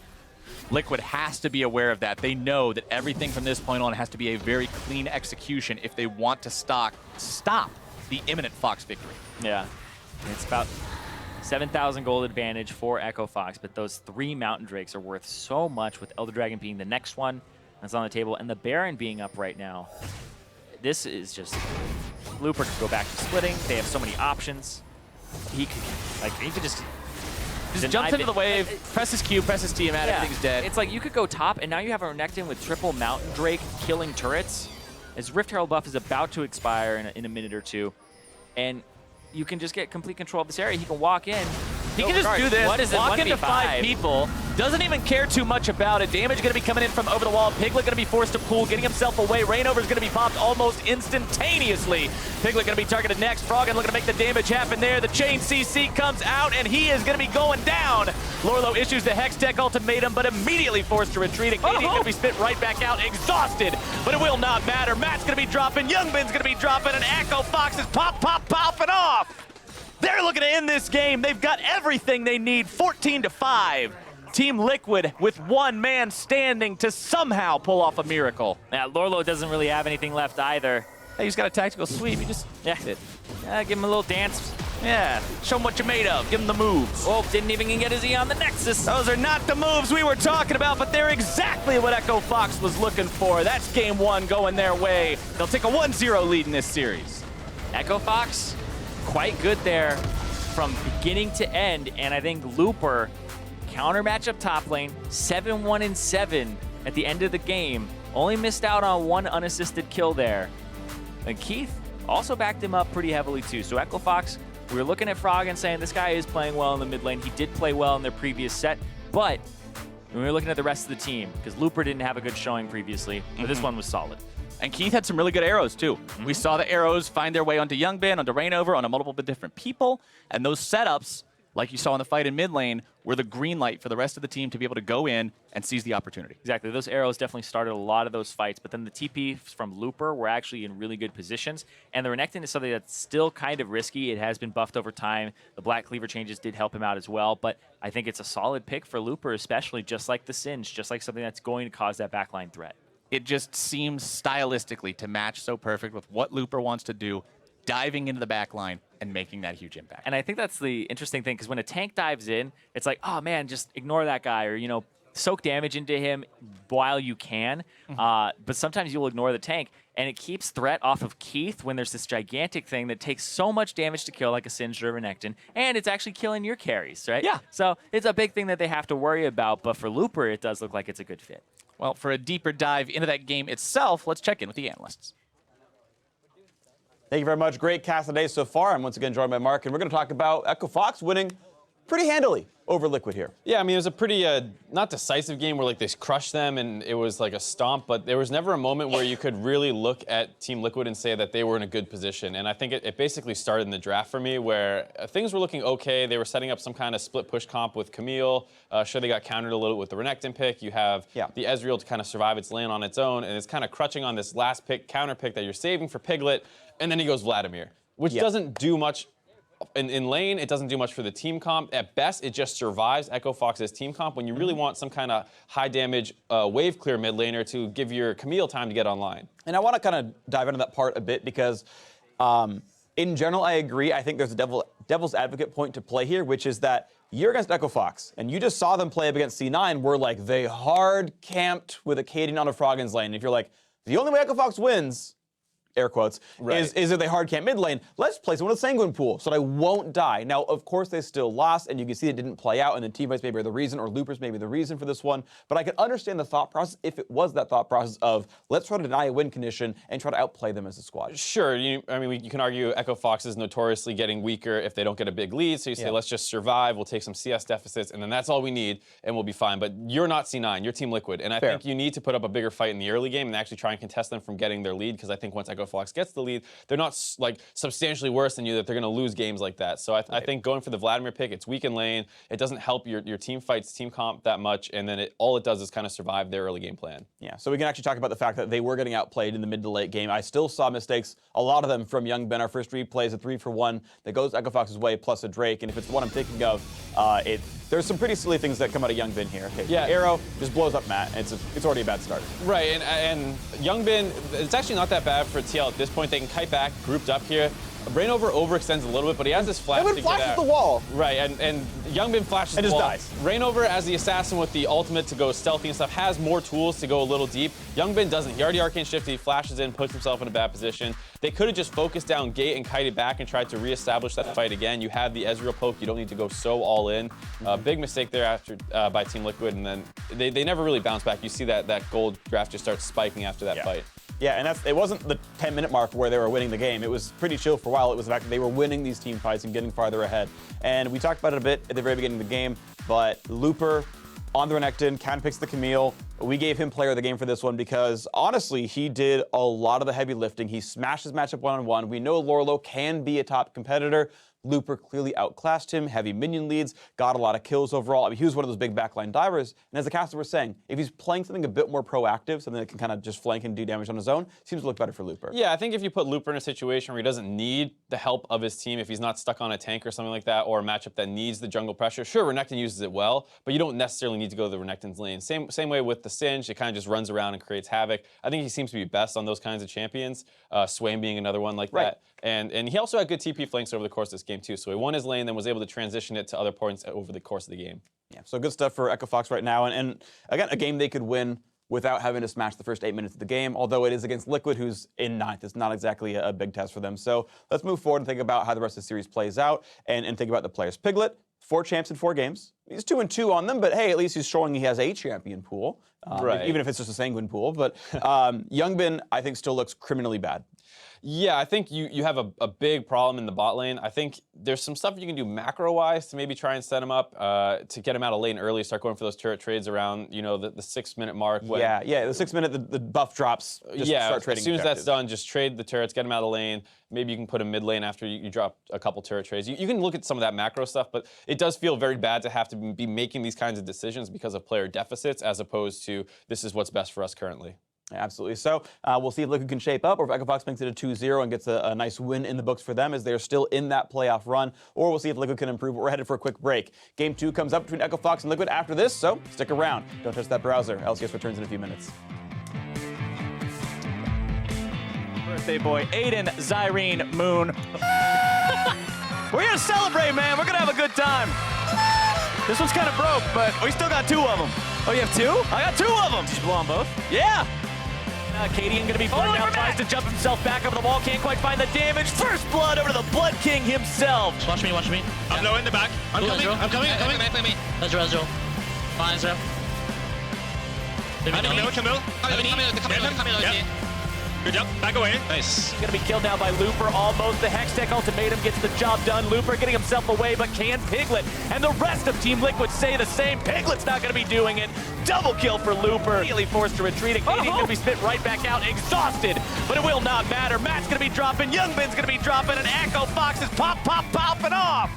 Liquid has to be aware of that. They know that everything from this point on has to be a very clean execution if they want to stop the imminent Fox victory. Yeah, it's about 7,000 gold advantage for Echo Fox, but those 3 Mountain Drakes are worth so much, with Elder Dragon being the next one that's on the table, and the Baron being up right now. This is just... Looper could go back to splitting. They have so many options. he could just jumps into the wave, presses Q, presses T, and everything's dead. It's like you could go top, and now you have a Renekton with triple Mountain Drake killing turrets. His Rift Herald buff is about to expire in a minute or two, and you can just get complete control of this area. He can walk in. He can just do this, what is it, walk into 1v5? 5 people, doesn't even care too much about it. Damage going to be coming in from over the wall. Piglet going to be forced to pull, getting himself away. ReignOver is going to be popped almost instantaneously. Piglet going to be targeted next. Froggen looking to make the damage happen there. The chain CC comes out, and he is going to be going down. Lourlo issues the Hex Tech ultimatum, but immediately forced to retreat. Akaadian going to be spit right back out, exhausted, but it will not matter. Matt's going to be dropping, Youngbin's going to be dropping, and Echo Fox is popping off. They're looking to end this game. They've got everything they need. 14-5. Team Liquid with one man standing to somehow pull off a miracle. Yeah, Lourlo doesn't really have anything left either. Hey, he's got a tactical sweep. You just give him a little dance. Yeah, show him what you're made of. Give him the moves. Oh, didn't even get his E on the Nexus. Those are not the moves we were talking about, but they're exactly what Echo Fox was looking for. That's game one going their way. They'll take a 1-0 lead in this series. Echo Fox, quite good there from beginning to end, and I think Looper counter matchup top lane, 7-1-7 at the end of the game. Only missed out on one unassisted kill there. And Keith also backed him up pretty heavily too. So Echo Fox, we were looking at Froggen saying this guy is playing well in the mid lane. He did play well in their previous set, but when we were looking at the rest of the team, because Looper didn't have a good showing previously, but this one was solid. And Keith had some really good arrows, too. We saw the arrows find their way onto Youngbin, onto ReignOver, onto multiple different people. And those setups, like you saw in the fight in mid lane, were the green light for the rest of the team to be able to go in and seize the opportunity. Exactly. Those arrows definitely started a lot of those fights, but then the TP from Looper were actually in really good positions. And the Renekton is something that's still kind of risky. It has been buffed over time. The Black Cleaver changes did help him out as well, but I think it's a solid pick for Looper, especially just like the Singe, just like something that's going to cause that backline threat. It just seems stylistically to match so perfect with what Looper wants to do, diving into the back line and making that huge impact. And I think that's the interesting thing, because when a tank dives in, it's like, oh man, just ignore that guy, or, you know, soak damage into him while you can. But sometimes you'll ignore the tank, and it keeps threat off of Keith when there's this gigantic thing that takes so much damage to kill, like a Singed or Renekton, and it's actually killing your carries, right? Yeah. So it's a big thing that they have to worry about, but for Looper, it does look like it's a good fit. Well, for a deeper dive into that game itself, let's check in with the analysts. Thank you very much. Great cast today so far. I'm once again joined by Mark, and we're going to talk about Echo Fox winning pretty handily over Liquid here. Yeah, I mean, it was a pretty, not decisive game where, like, they crushed them and it was like a stomp, but there was never a moment where you could really look at Team Liquid and say that they were in a good position. And I think it basically started in the draft for me, where things were looking okay. They were setting up some kind of split push comp with Camille. Sure, they got countered a little with the Renekton pick. You have the Ezreal to kind of survive its lane on its own, and it's kind of crutching on this last pick, counter pick that you're saving for Piglet, and then he goes Vladimir, which doesn't do much. In lane, it doesn't do much for the team comp. At best, it just survives Echo Fox's team comp when you really want some kind of high damage wave clear mid laner to give your Camille time to get online. And I want to kind of dive into that part a bit because in general, I agree. I think there's a devil's advocate point to play here, which is that you're against Echo Fox, and you just saw them play up against C9 where, like, they hard camped with Akaadian on a Froggen's lane. And if you're like, the only way Echo Fox wins, air quotes, is if they hard camp mid lane, let's play someone with Sanguine Pool so that I won't die. Now, of course, they still lost, and you can see it didn't play out, and the teammates maybe are the reason, or Loopers maybe the reason for this one, but I can understand the thought process if it was that thought process of, let's try to deny a win condition and try to outplay them as a squad. Sure, you can argue Echo Fox is notoriously getting weaker if they don't get a big lead, so you say, let's just survive, we'll take some CS deficits, and then that's all we need, and we'll be fine. But you're not C9, you're Team Liquid, and I think you need to put up a bigger fight in the early game and actually try and contest them from getting their lead, because I think once Echo Fox gets the lead, they're not like substantially worse than you that they're going to lose games like that. So I think going for the Vladimir pick, it's weak in lane. It doesn't help your team fights, team comp that much, and then all it does is kind of survive their early game plan. Yeah, so we can actually talk about the fact that they were getting outplayed in the mid to late game. I still saw mistakes, a lot of them from Youngbin. Our first replay is a 3-for-1 that goes Echo Fox's way plus a Drake, and if it's the one I'm thinking of, there's some pretty silly things that come out of Youngbin here. Okay, arrow just blows up Matt, and it's already a bad start. Right, and Youngbin, it's actually not that bad for TL at this point. They can kite back, grouped up here. ReignOver overextends a little bit, but he has this flash to Youngbin get flashes out. the wall. Right, and Youngbin flashes And the just wall. dies. ReignOver, as the assassin with the ultimate to go stealthy and stuff, has more tools to go a little deep. Youngbin doesn't. He already arcane shifted, he flashes in, puts himself in a bad position. They could have just focused down gate and kited back and tried to reestablish that fight again. You have the Ezreal poke, you don't need to go so all in. Big mistake there after by Team Liquid, and then they never really bounce back. You see that gold draft just starts spiking after that fight. Yeah, and it wasn't the 10-minute mark where they were winning the game. It was pretty chill for a while. It was the fact that they were winning these team fights and getting farther ahead. And we talked about it a bit at the very beginning of the game, but Looper on the Renekton, counterpicks the Camille. We gave him player of the game for this one because, honestly, he did a lot of the heavy lifting. He smashed his matchup one-on-one. We know Lourlo can be a top competitor. Looper clearly outclassed him, heavy minion leads, got a lot of kills overall. I mean, he was one of those big backline divers. And as the caster was saying, if he's playing something a bit more proactive, something that can kind of just flank and do damage on his own, seems to look better for Looper. Yeah, I think if you put Looper in a situation where he doesn't need the help of his team, if he's not stuck on a tank or something like that, or a matchup that needs the jungle pressure, sure, Renekton uses it well, but you don't necessarily need to go to the Renekton's lane. Same way with the Singe, it kind of just runs around and creates havoc. I think he seems to be best on those kinds of champions, Swain being another one like that. And he also had good TP flanks over the course of this game too, so he won his lane, then was able to transition it to other points over the course of the game. Yeah, so good stuff for Echo Fox right now. And again, a game they could win without having to smash the first 8 minutes of the game, although it is against Liquid, who's in 9th. It's not exactly a big test for them. So let's move forward and think about how the rest of the series plays out and think about the players. Piglet, 4 champs in 4 games. He's 2-2 on them, but hey, at least he's showing he has a champion pool, even if it's just a sanguine pool. But Youngbin, I think, still looks criminally bad. Yeah, I think you have a big problem in the bot lane. I think there's some stuff you can do macro-wise to maybe try and set him up to get him out of lane early, start going for those turret trades around, you know, the 6-minute mark. When, yeah, the 6 minute, the buff drops, just start trading as soon as objectives. that's done, just trade the turrets, get him out of lane. Maybe you can put him mid lane after you drop a couple turret trades. You can look at some of that macro stuff, but it does feel very bad to have to be making these kinds of decisions because of player deficits as opposed to this is what's best for us currently. Absolutely. So we'll see if Liquid can shape up, or if Echo Fox makes it a 2-0 and gets a nice win in the books for them as they're still in that playoff run, or we'll see if Liquid can improve. We're headed for a quick break. Game 2 comes up between Echo Fox and Liquid after this, so stick around. Don't touch that browser. LCS returns in a few minutes. Birthday boy, Aiden, Zirene, Moon. We're here to celebrate, man. We're going to have a good time. This one's kind of broke, but we still got 2 of them. Oh, you have 2? I got 2 of them. Did you blow on both? Yeah. Akaadian going to be burned out, tries to jump himself back over the wall, can't quite find the damage. First blood over to the Blood King himself. Watch me. I'm low in the back. I'm coming. Ezreal. Fine, Ezreal. Camille. Good job. Back away. Nice. He's going to be killed now by Looper. Almost. The Hextech ultimatum gets the job done. Looper getting himself away, but can Piglet and the rest of Team Liquid say the same? Piglet's not going to be doing it. Double kill for Looper. Immediately forced to retreat. Akaadian's going to be spit right back out, exhausted, but it will not matter. Matt's going to be dropping. Youngbin's going to be dropping, and Echo Fox is popping off.